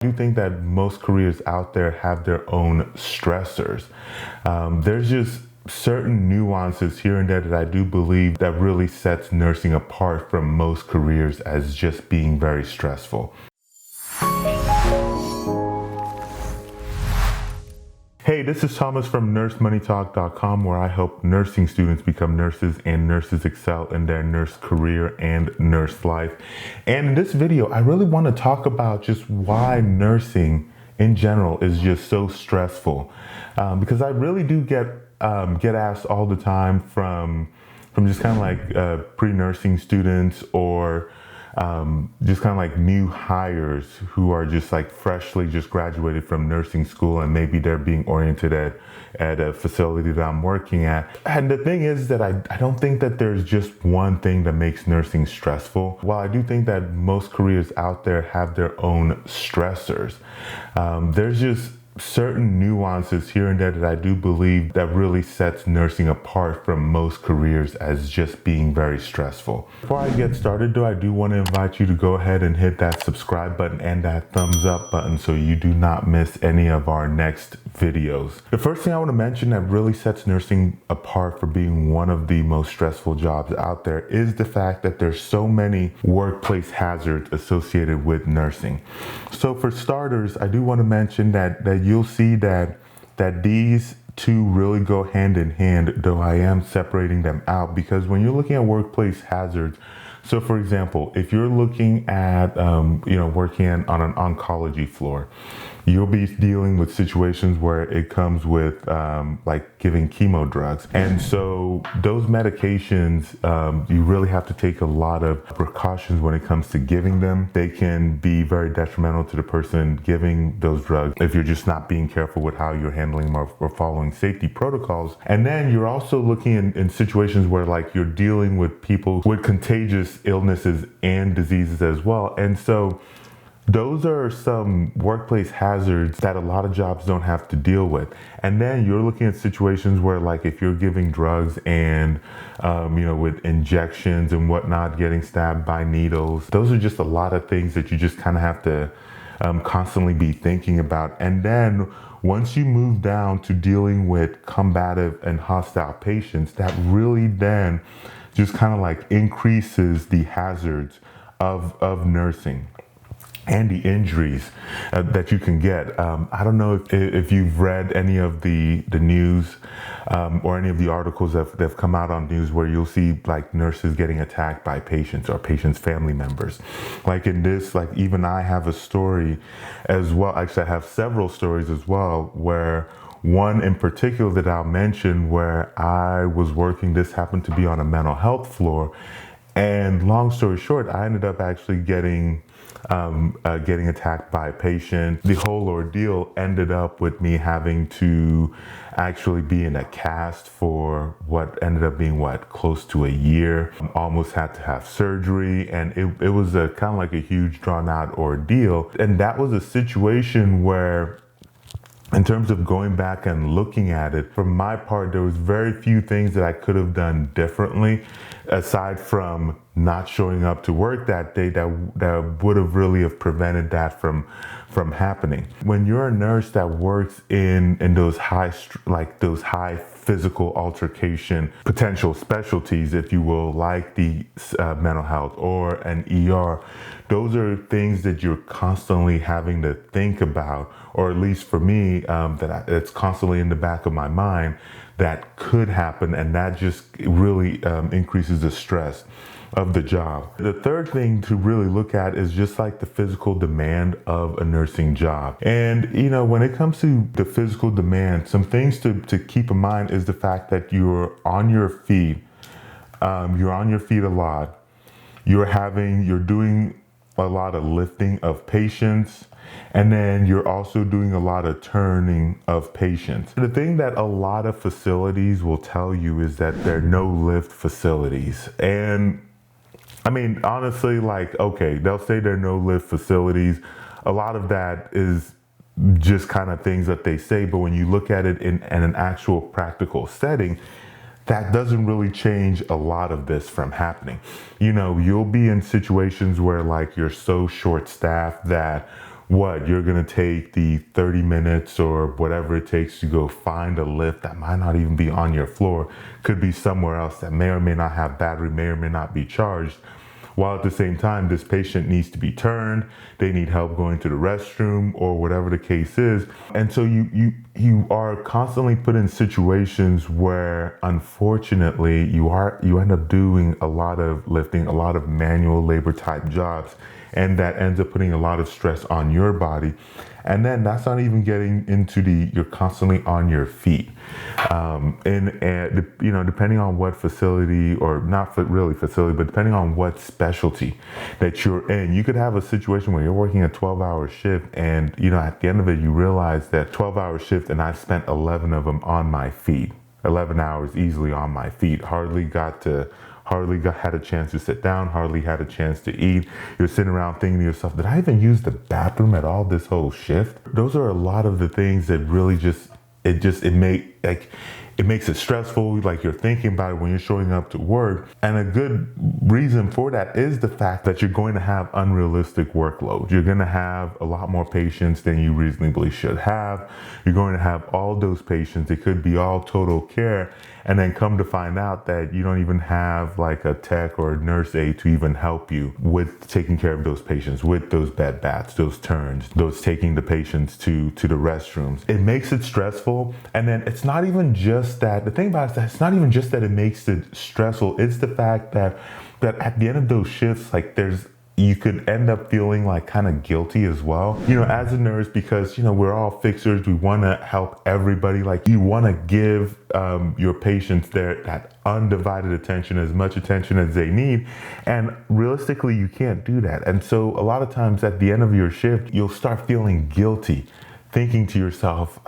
I do think that most careers out there have their own stressors. There's just certain nuances here and there that I do believe that really sets nursing apart from most careers as just being very stressful. Hey, this is Thomas from nursemoneytalk.com, where I help nursing students become nurses and nurses excel in their nurse career and nurse life. And in this video, I really want to talk about just why nursing in general is just so stressful. Because I really do get asked all the time from just kind of like pre-nursing students or just kind of like new hires who are just like freshly just graduated from nursing school, and maybe they're being oriented at a facility that I'm working at. And the thing is that I don't think that there's just one thing that makes nursing stressful. While I do think that most careers out there have their own stressors, there's just certain nuances here and there that I do believe that really sets nursing apart from most careers as just being very stressful. Before I get started though, I do want to invite you to go ahead and hit that subscribe button and that thumbs up button so you do not miss any of our next videos. The first thing I want to mention that really sets nursing apart for being one of the most stressful jobs out there is the fact that there's so many workplace hazards associated with nursing. So for starters, I do want to mention that you'll see that these two really go hand in hand, though I am separating them out, because when you're looking at workplace hazards, so for example, if you're looking at working on an oncology floor, you'll be dealing with situations where it comes with like giving chemo drugs. And so those medications, you really have to take a lot of precautions when it comes to giving them. They can be very detrimental to the person giving those drugs if you're just not being careful with how you're handling or following safety protocols. And then you're also looking in situations where like you're dealing with people with contagious illnesses and diseases as well. And so those are some workplace hazards that a lot of jobs don't have to deal with. And then you're looking at situations where like if you're giving drugs and, with injections and whatnot, getting stabbed by needles, those are just a lot of things that you just kind of have to constantly be thinking about. And then once you move down to dealing with combative and hostile patients, that really then just kind of like increases the hazards of nursing and the injuries that you can get. I don't know if you've read any of the news or any of the articles that have come out on news where you'll see like nurses getting attacked by patients or patients' family members. Like in this, like even I have a story as well. Actually, I have several stories as well, where one in particular that I'll mention where I was working, this happened to be on a mental health floor. And long story short, I ended up actually getting attacked by a patient. The whole ordeal ended up with me having to actually be in a cast for what ended up being close to a year. Almost had to have surgery, and it was a kind of like a huge drawn out ordeal. And that was a situation where, in terms of going back and looking at it, from my part, there was very few things that I could have done differently, aside from not showing up to work that day that would have really have prevented that from happening. When you're a nurse that works in those high physical altercation potential specialties, if you will, like the mental health or an ER, those are things that you're constantly having to think about, or at least for me, it's constantly in the back of my mind that could happen, and that just really increases the stress of the job. The third thing to really look at is just like the physical demand of a nursing job. And when it comes to the physical demand, some things to keep in mind is the fact that you're on your feet. You're on your feet a lot. You're doing a lot of lifting of patients, and then you're also doing a lot of turning of patients. The thing that a lot of facilities will tell you is that they're no lift facilities. And I mean, honestly, like, okay, they'll say they're no lift facilities. A lot of that is just kind of things that they say, but when you look at it in an actual practical setting, that doesn't really change a lot of this from happening. You'll be in situations where like you're so short-staffed that what, you're gonna take the 30 minutes or whatever it takes to go find a lift that might not even be on your floor, could be somewhere else that may or may not have battery, may or may not be charged, while at the same time this patient needs to be turned, they need help going to the restroom or whatever the case is. And so you are constantly put in situations where unfortunately you end up doing a lot of lifting, a lot of manual labor type jobs, and that ends up putting a lot of stress on your body. And then that's not even getting into you're constantly on your feet. Depending on what facility, or not really facility, but depending on what specialty that you're in, you could have a situation where you're working a 12-hour shift and, at the end of it, you realize that 12-hour shift and I've spent 11 of them on my feet, 11 hours easily on my feet, hardly had a chance to sit down, hardly had a chance to eat. You're sitting around thinking to yourself, did I even use the bathroom at all this whole shift? Those are a lot of the things that really it makes it stressful. Like, you're thinking about it when you're showing up to work. And a good reason for that is the fact that you're going to have unrealistic workload. You're going to have a lot more patients than you reasonably should have. You're going to have all those patients. It could be all total care. And then come to find out that you don't even have like a tech or a nurse aide to even help you with taking care of those patients, with those bed baths, those turns, those taking the patients to the restrooms. It makes it stressful. And then it's not even just that. The thing about it is that it's not even just that it makes it stressful. It's the fact that at the end of those shifts, like, you could end up feeling like kind of guilty as well, as a nurse, because, we're all fixers. We want to help everybody. Like, you want to give your patients that undivided attention, as much attention as they need. And realistically, you can't do that. And so a lot of times at the end of your shift, you'll start feeling guilty, thinking to yourself,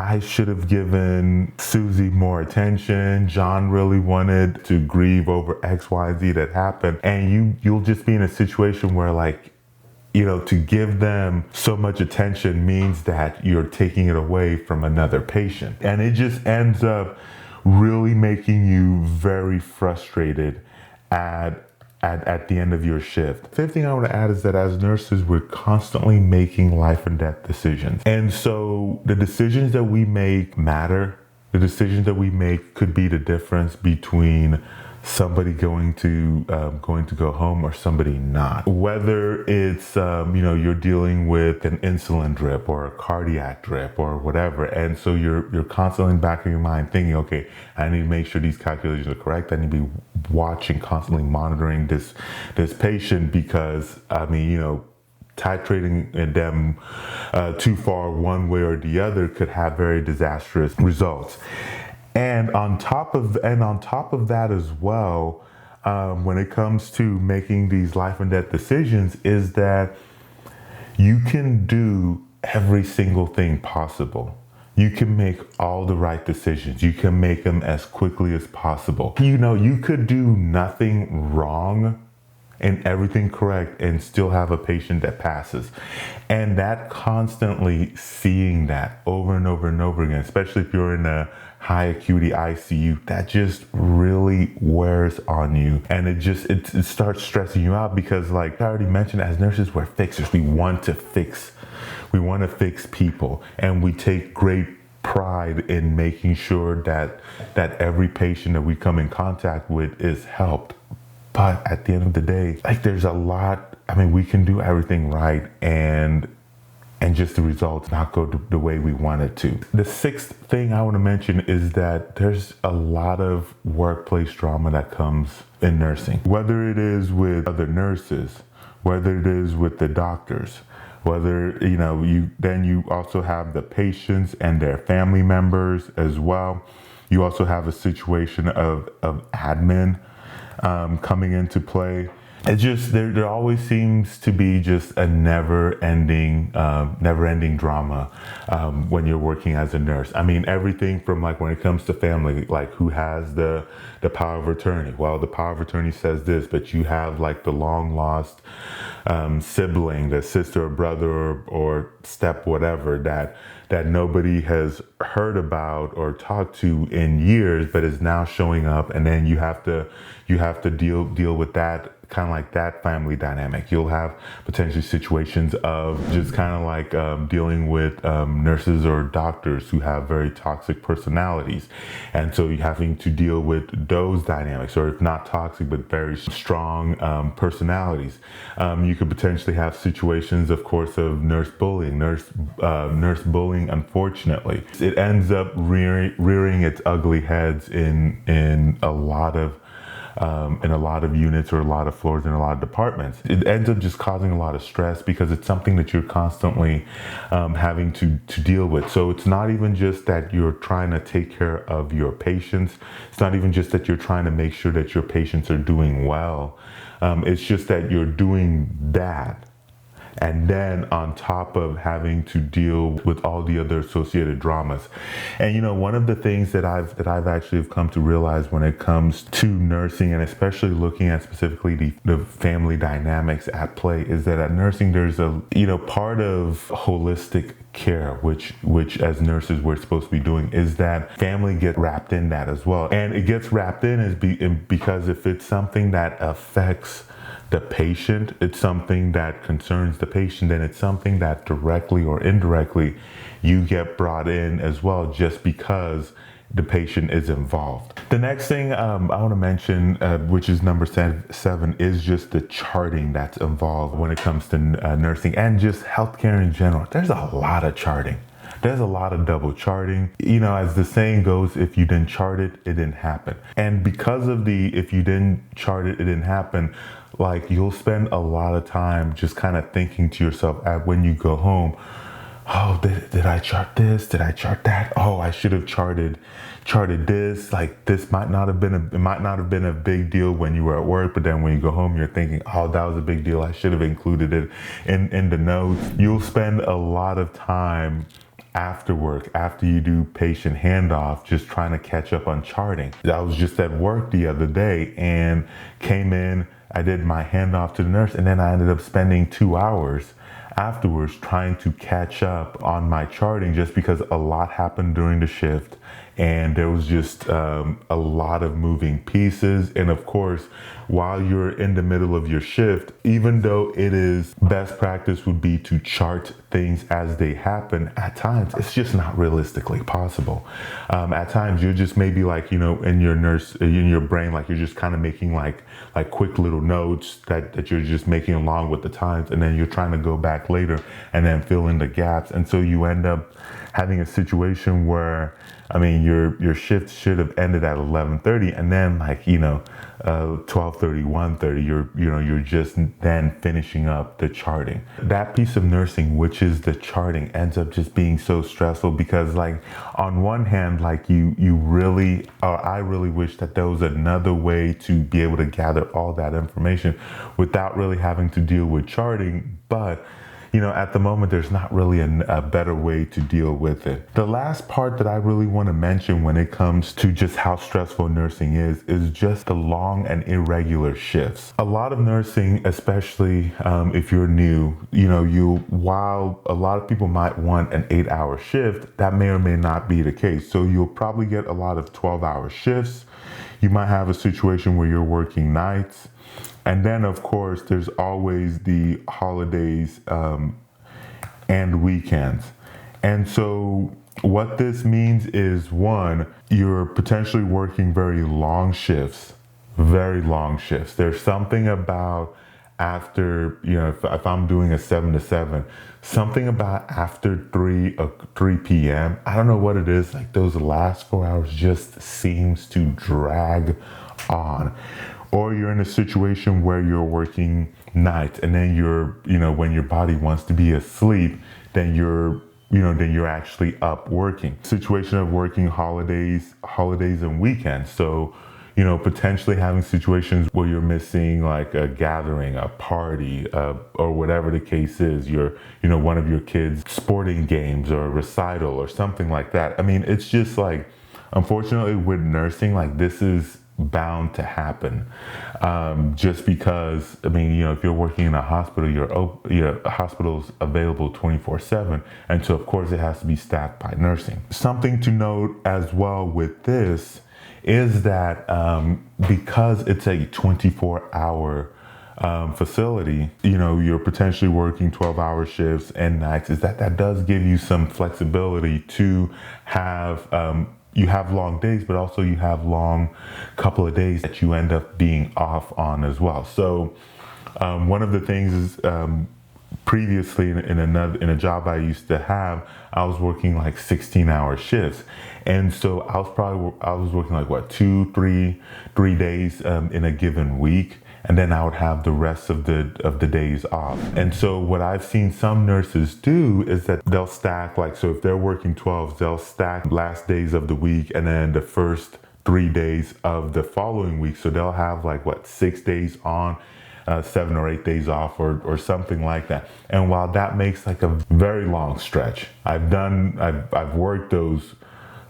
I should have given Susie more attention. John really wanted to grieve over X, Y, Z that happened. And you'll just be in a situation where, like, to give them so much attention means that you're taking it away from another patient. And it just ends up really making you very frustrated at the end of your shift. Fifth thing I want to add is that as nurses, we're constantly making life and death decisions. And so the decisions that we make matter. The decisions that we make could be the difference between somebody going to go home or somebody not. Whether it's you're dealing with an insulin drip or a cardiac drip or whatever, and so you're constantly back in your mind thinking, okay, I need to make sure these calculations are correct. I need to be watching, constantly monitoring this patient, because titrating them too far one way or the other could have very disastrous results. And on top of that as well, when it comes to making these life and death decisions, is that you can do every single thing possible. You can make all the right decisions. You can make them as quickly as possible. You could do nothing wrong and everything correct and still have a patient that passes. And that constantly seeing that over and over and over again, especially if you're in a high acuity ICU, that just really wears on you. And it starts stressing you out, because, like I already mentioned, as nurses, we're fixers. We want to fix people, and we take great pride in making sure that every patient that we come in contact with is helped. But at the end of the day, like, there's a lot, we can do everything right and just the results not go the way we want it to. The sixth thing I want to mention is that there's a lot of workplace drama that comes in nursing, whether it is with other nurses, whether it is with the doctors, whether, you also have the patients and their family members as well. You also have a situation of admin coming into play. It just, there always seems to be just a never-ending drama when you're working as a nurse. Everything from, like, when it comes to family, like, who has the power of attorney? Well, the power of attorney says this, but you have, like, the long-lost sibling, the sister or brother or step whatever that nobody has heard about or talked to in years, but is now showing up, and then you have to deal with that that family dynamic. You'll have potentially situations of just kind of like dealing with nurses or doctors who have very toxic personalities, and so you're having to deal with those dynamics, or if not toxic but very strong personalities. You could potentially have situations, of course, of nurse bullying. Nurse bullying, unfortunately, it ends up rearing its ugly heads in a lot of units, or a lot of floors, in a lot of departments. It ends up just causing a lot of stress because it's something that you're constantly having to deal with. So it's not even just that you're trying to take care of your patients. It's not even just that you're trying to make sure that your patients are doing well. It's just that you're doing that, and then on top of having to deal with all the other associated dramas. And one of the things that I've actually have come to realize when it comes to nursing, and especially looking at specifically the family dynamics at play, is that at nursing there's a part of holistic care, which as nurses we're supposed to be doing, is that family gets wrapped in that as well. And it gets wrapped in because if it's something that affects the patient, it's something that concerns the patient, and it's something that directly or indirectly you get brought in as well, just because the patient is involved. The next thing I want to mention, which is number 7, is just the charting that's involved when it comes to nursing and just healthcare in general. There's a lot of charting. There's a lot of double charting. As the saying goes, if you didn't chart it, it didn't happen. And because of if you didn't chart it, it didn't happen, like you'll spend a lot of time just kind of thinking to yourself when you go home, oh, did I chart this? Did I chart that? Oh, I should have charted this. Like this might not have been a big deal when you were at work, but then when you go home, you're thinking, oh, that was a big deal. I should have included it in the notes. You'll spend a lot of time after work, after you do patient handoff, just trying to catch up on charting. I was just at work the other day and came in, I did my handoff to the nurse, and then I ended up spending 2 hours afterwards trying to catch up on my charting, just because a lot happened during the shift and there was just a lot of moving pieces. And of course, while you're in the middle of your shift, even though it is best practice would be to chart things as they happen, at times it's just not realistically possible. At times you're just maybe like, in your brain, like you're just kind of making like quick little notes that you're just making along with the times, and then you're trying to go back later and then fill in the gaps. And so you end up having a situation where, your shift should have ended at 11:30, and then 12:30, 1:30, you're just then finishing up the charting. That piece of nursing, which is the charting, ends up just being so stressful because, on one hand, I really wish that there was another way to be able to gather all that information without really having to deal with charting, but at the moment, there's not really a better way to deal with it. The last part that I really want to mention when it comes to just how stressful nursing is just the long and irregular shifts. A lot of nursing, especially if you're new, while a lot of people might want an 8-hour shift, that may or may not be the case. So you'll probably get a lot of 12-hour shifts. You might have a situation where you're working nights. And then, of course, there's always the holidays and weekends. And so what this means is, one, you're potentially working very long shifts. There's something about after, if I'm doing a 7 to 7, something about after 3 p.m., I don't know what it is, like those last 4 hours just seems to drag on. Or you're in a situation where you're working nights, and then when your body wants to be asleep, then you're actually up working. Situation of working holidays and weekends. So, potentially having situations where you're missing like a gathering, a party, or whatever the case is, one of your kids' sporting games or a recital or something like that. It's just unfortunately with nursing, this is bound to happen, just because if you're working in a hospital, your hospital's available 24/7, and so of course it has to be staffed by nursing. Something to note as well with this is that because it's a 24-hour facility, you're potentially working 12-hour shifts and nights, is that does give you some flexibility to have, you have long days, but also you have long couple of days that you end up being off on as well. So one of the things is, previously in a job I used to have, I was working like 16-hour shifts, and so I was working like what, 3 days in a given week, and then I would have the rest of the days off. And so what I've seen some nurses do is that they'll stack, like, so if they're working 12s, they'll stack last days of the week and then the first 3 days of the following week. So they'll have like what, 6 days on, 7 or 8 days off, or something like that. And while that makes like a very long stretch, I've worked those,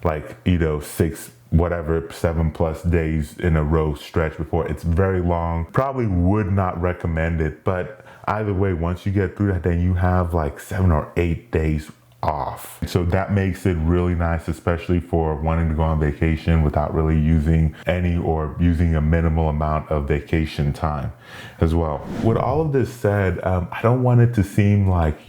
like, 6, whatever, 7+ days in a row stretch before. It's very long. Probably would not recommend it, but either way, once you get through that, then you have like 7 or 8 days off. So that makes it really nice, especially for wanting to go on vacation without really using any, or using a minimal amount of vacation time as well. With all of this said, I don't want it to seem like,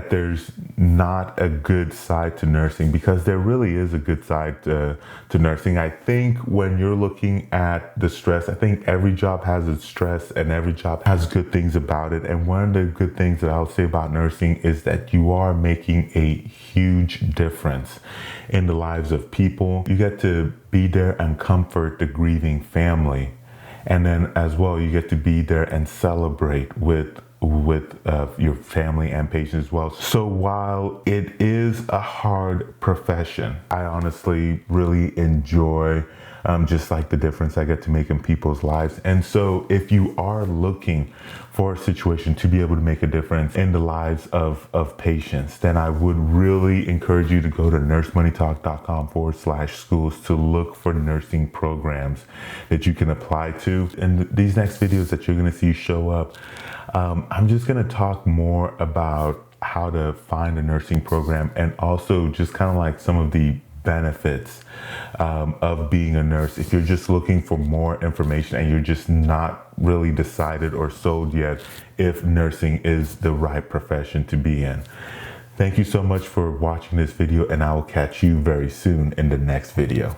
there's not a good side to nursing, because there really is a good side to nursing. I think when you're looking at the stress, I think every job has its stress and every job has good things about it. And one of the good things that I'll say about nursing is that you are making a huge difference in the lives of people. You get to be there and comfort the grieving family. And then as well, you get to be there and celebrate with your family and patients as well. So while it is a hard profession, I honestly really enjoy just like the difference I get to make in people's lives. And so if you are looking for a situation to be able to make a difference in the lives of patients, then I would really encourage you to go to nursemoneytalk.com/schools to look for nursing programs that you can apply to. And these next videos that you're going to see show up, I'm just going to talk more about how to find a nursing program, and also just kind of like some of the benefits of being a nurse if you're just looking for more information and you're just not really decided or sold yet if nursing is the right profession to be in. Thank you so much for watching this video, and I will catch you very soon in the next video.